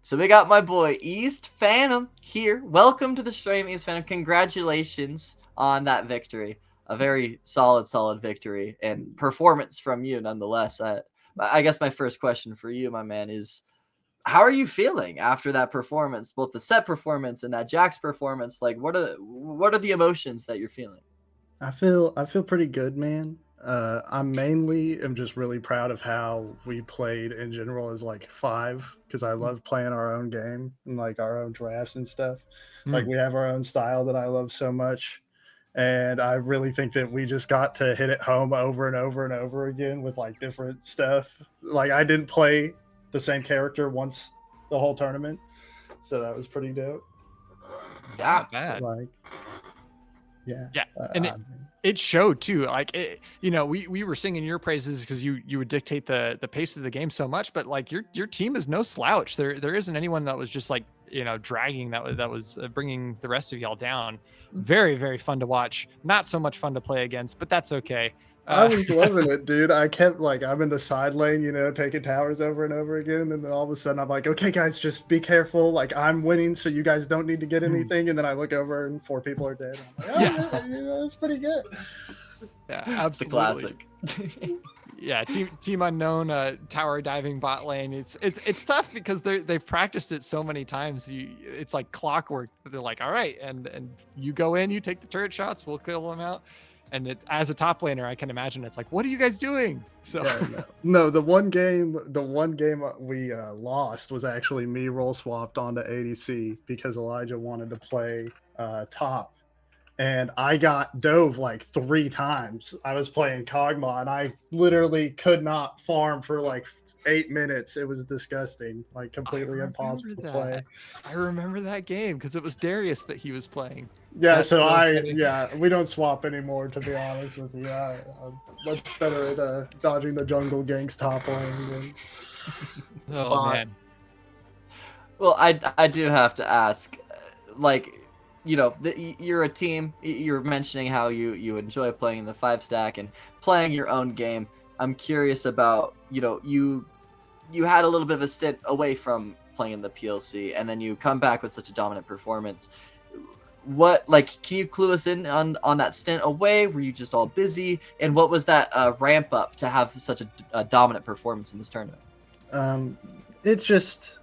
So we got my boy East Phantom here. Welcome to the stream, East Phantom. Congratulations on that victory. A very solid victory and performance from you, nonetheless. I guess my first question for you, my man, is how are you feeling after that performance, both the set performance and that Jax performance? Like, what are the emotions that you're feeling? I feel pretty good, man. I mainly am just really proud of how we played in general as like five because I love playing our own game and like our own drafts and stuff. Like Mm. we have our own style that I love so much. And I really think that we just got to hit it home over and over and over again with like different stuff. Like I didn't play the same character once the whole tournament. So that was pretty dope. Yeah, Not bad. Like, yeah. Yeah, Uh, and I, it showed too. Like we were singing your praises because you would dictate the pace of the game so much. But like your team is no slouch. There isn't anyone that was just like dragging that was bringing the rest of y'all down. Very fun to watch. Not so much fun to play against, but that's okay. I Uh, was loving it, dude. I kept like I'm in the side lane, taking towers over and over again, and then all of a sudden I'm like, okay, guys, just be careful. Like I'm winning, so you guys don't need to get anything. And then I look over and four people are dead. I'm like, oh yeah, yeah, that's pretty good. yeah, it's the absolutely. classic. Yeah, team unknown tower diving bot lane. It's tough because they've practiced it so many times. It's like clockwork. They're like, all right, and you go in, you take the turret shots, we'll kill them out. And as a top laner, I can imagine it's like, what are you guys doing? So Yeah, no. The one game we lost was actually me roll swapped onto ADC because Elijah wanted to play top, and I got dove like 3 times. I was playing Kog'Maw, and I literally could not farm for like 8 minutes. It was disgusting, like completely impossible to play. I remember that game because it was Darius that he was playing. Yeah, That's so so funny. we don't swap anymore, to be honest with you. I'm much better at dodging the jungle ganks top lane than Oh bot. man. Well, I do have to ask, like, you're a team. You're mentioning how you enjoy playing the five stack and playing your own game. I'm curious about, you had a little bit of a stint away from playing the PLC, and then you come back with such a dominant performance. What, like, can you clue us in on that stint away? Were you just all busy? And what was that ramp up to have such a dominant performance in this tournament? Um, it just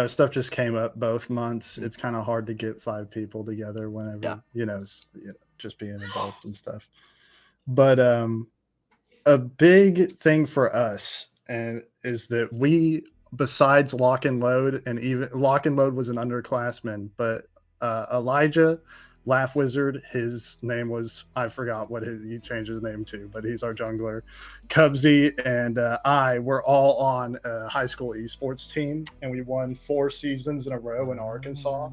stuff just came up both months. It's kind of hard to get 5 people together Yeah. whenever just being adults and stuff. But a big thing for us and is that we besides lock and load, and even lock and load was an underclassman, but Elijah Laugh Wizard, his name was, I forgot what he changed his name to, but he's our jungler. Cubsy and I were all on a high school esports team, and we won 4 seasons in a row in Arkansas.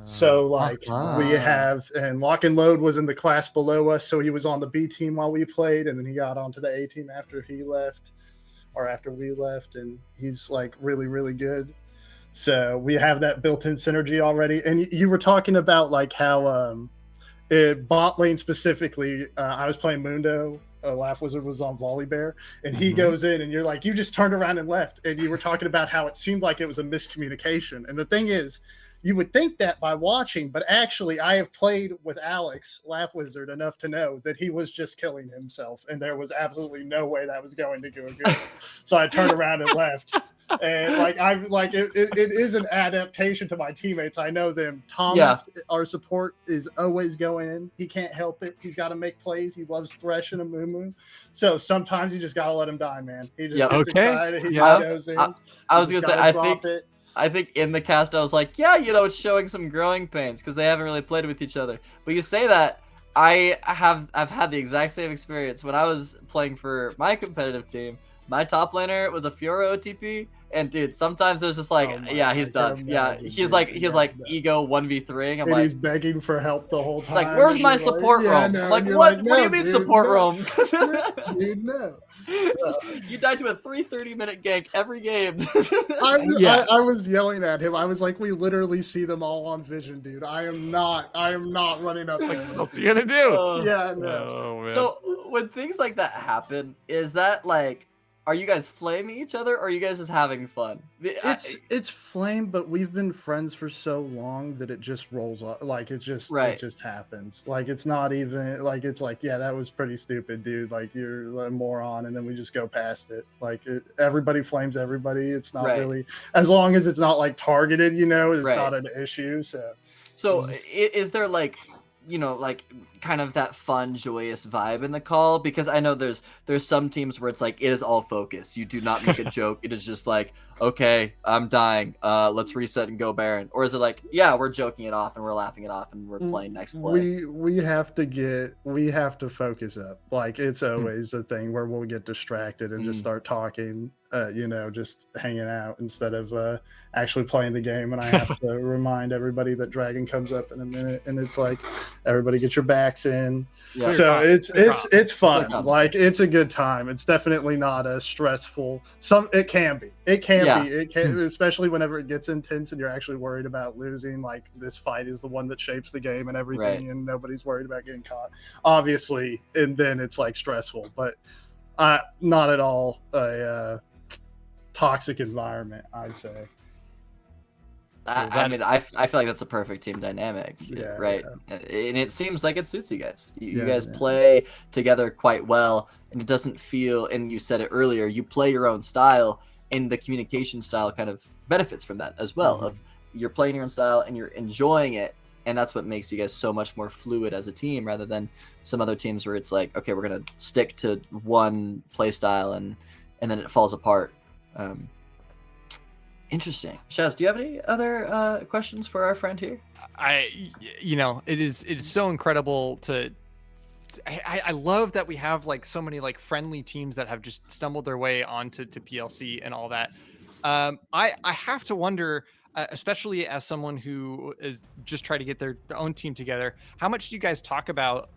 So like we have, and Lock and Load was in the class below us, so he was on the B team while we played, and then he got onto the A team after he left, or after we left, and he's like really good. So we have that built-in synergy already. And you were talking about like how bot lane specifically, I was playing Mundo. Laugh Wizard was on Volibear, and he goes in, and you're like, you just turned around and left, and you were talking about how it seemed like it was a miscommunication. And the thing is, you would think that by watching, but actually, I have played with Alex Laugh Wizard enough to know that he was just killing himself, and there was absolutely no way that was going to go good. So I turned around and left. And like I'm like it is an adaptation to my teammates. I know them. Thomas, our support, is always going in. He can't help it. He's got to make plays. He loves Thresh and a Moo. So sometimes you just gotta let him die, man. He just gets excited. He just goes in. I was gonna say, I think in the cast I was like, yeah, it's showing some growing pains because they haven't really played with each other. But you say that, I've had the exact same experience when I was playing for my competitive team. My top laner was a Fiora OTP, and dude, sometimes there's just like, he's done. Yeah, he's like ego 1v3ing. I'm and like, he's begging for help the whole time. It's like, where's my support roam? No. Like, what? What do you mean support roam? Dude, no. You died to a 330-minute gank every game. I was yelling at him. I was like, we literally see them all on vision, dude. I am not running up there. What's he gonna do? Yeah, no. Oh, man. So when things like that happen, is that like Are you guys flaming each other, or are you guys just having fun? It's flame, but we've been friends for so long that it just rolls off. Like it Right. just happens. Like it's not even like it's like, yeah, that was pretty stupid, dude. Like you're a moron, and then we just go past it. Like everybody flames everybody. It's not Right. really, as long as it's not like targeted, you know, it's Right. not an issue. So So is there like, like kind of that fun, joyous vibe in the call? Because I know there's some teams where it's like it is all focus. You do not make a joke. It is just like, okay, I'm dying. Let's reset and go Baron. Or is it like, yeah, we're joking it off and we're laughing it off and we're playing next play? we have to focus up. Like it's always a thing where we'll get distracted and just start talking, just hanging out instead of actually playing the game. And I have to remind everybody that Dragon comes up in a minute, and it's like, everybody get your backs in. Yeah. So it's fun. Clear comms. Like it's a good time. It's definitely not a stressful. It can be. It can, especially whenever it gets intense and you're actually worried about losing. Like this fight is the one that shapes the game and everything, and nobody's worried about getting caught. Obviously, and then it's like stressful, but not at all a toxic environment, I'd say. I mean, I feel like that's a perfect team dynamic, Yeah, right? And it seems like it suits you guys. You Yeah, guys yeah. play together quite well, and it doesn't feel. And you said it earlier. You play your own style, and the communication style kind of benefits from that as well. Of you're playing your own style and you're enjoying it, and that's what makes you guys so much more fluid as a team, rather than some other teams where it's like, okay, we're gonna stick to one play style, and then it falls apart. Interesting. Shaz, do you have any other questions for our friend here? It is so incredible to. I love that we have like so many like friendly teams that have just stumbled their way onto PLC and all that. I have to wonder, especially as someone who is just trying to get their own team together, how much do you guys talk about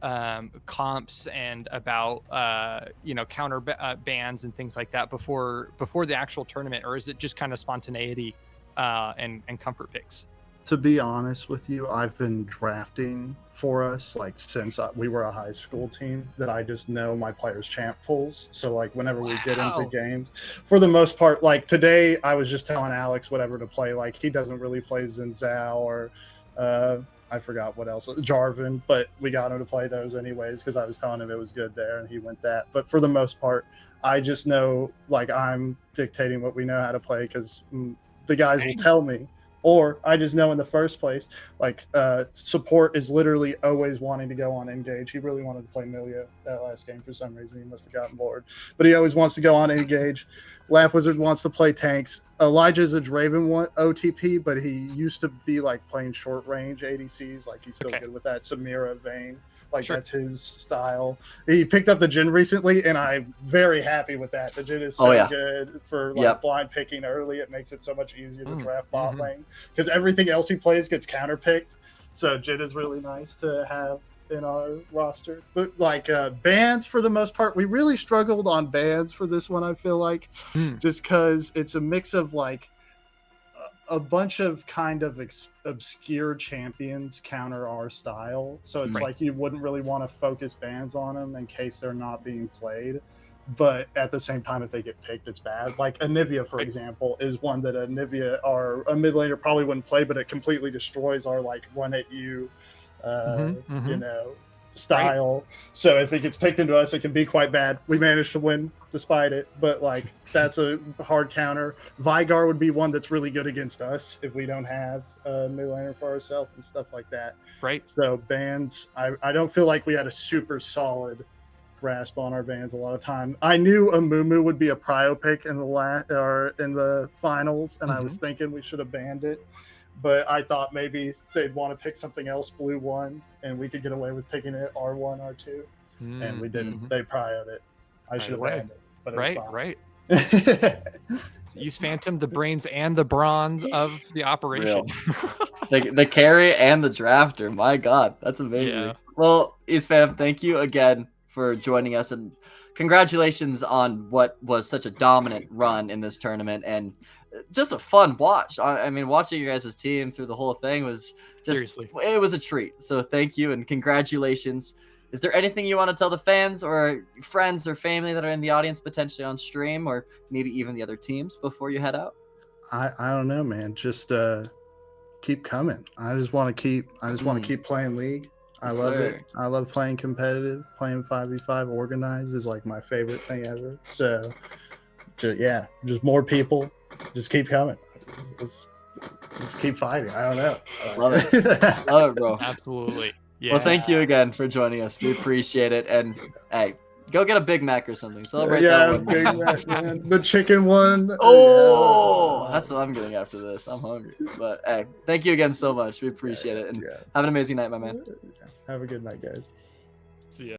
comps and about counter bans and things like that before the actual tournament, or is it just kind of spontaneity and comfort picks? To be honest with you, I've been drafting for us like since we were a high school team, that I just know my players' champ pools. So like whenever we get into games, for the most part, like today I was just telling Alex whatever to play. Like he doesn't really play Xin Zhao or I forgot what else, Jarvan, but we got him to play those anyways because I was telling him it was good there and he went that. But for the most part, I just know like I'm dictating what we know how to play because the guys will tell me. Or I just know in the first place, like support is literally always wanting to go on Engage. He really wanted to play Milio that last game for some reason. He must have gotten bored. But he always wants to go on Engage. Laugh Wizard wants to play tanks. Elijah is a Draven OTP, but he used to be like playing short range ADCs. Like he's still good with that. Samira, Vayne. Like that's his style. He picked up the Jhin recently, and I'm very happy with that. The Jhin is so good for like blind picking early. It makes it so much easier to draft bot lane because everything else he plays gets counter picked. So Jhin is really nice to have in our roster. But like bans for the most part, we really struggled on bans for this one. I feel like just because it's a mix of like a bunch of kind of obscure champions counter our style. So it's like you wouldn't really want to focus bans on them in case they're not being played. But at the same time, if they get picked, it's bad. Like Anivia, for example, is one that Anivia or a mid laner probably wouldn't play, but it completely destroys our like run at you, style. So if it gets picked into us, it can be quite bad. We managed to win despite it, but like that's a hard counter. Vigar would be one that's really good against us if we don't have a mid laner for ourselves and stuff like that. Right. So bans, I don't feel like we had a super solid grasp on our bans a lot of time. I knew Amumu would be a prio pick in the finals, and I was thinking we should have banned it. But I thought maybe they'd want to pick something else, blue one, and we could get away with picking it R1, R2. And we didn't. They prioed it. I should have banned it. But it was fine. Right. East Phantom, the brains and the bronze of the operation. the carry and the drafter. My God, that's amazing. Yeah. Well, East Phantom, thank you again for joining us, and congratulations on what was such a dominant run in this tournament and just a fun watch. I mean, watching you guys' team through the whole thing was just, it was a treat. So thank you and congratulations. is there anything you want to tell the fans or friends or family that are in the audience potentially on stream, or maybe even the other teams before you head out? I don't know, man. Just keep coming. I just want to keep playing League. I Yes, love sir. it. I love playing competitive. Playing 5v5 organized is like my favorite thing ever. So, just more people. Just keep coming. Let's keep fighting. I don't know. Love it. Love it, bro. Absolutely. Yeah. Well, thank you again for joining us. We appreciate it. And hey, go get a Big Mac or something. Celebrate Yeah, that one. Big Mac, man. The chicken one. Oh, that's what I'm getting after this. I'm hungry. But hey, thank you again so much. We appreciate it. And Yeah. have an amazing night, my man. Have a good night, guys.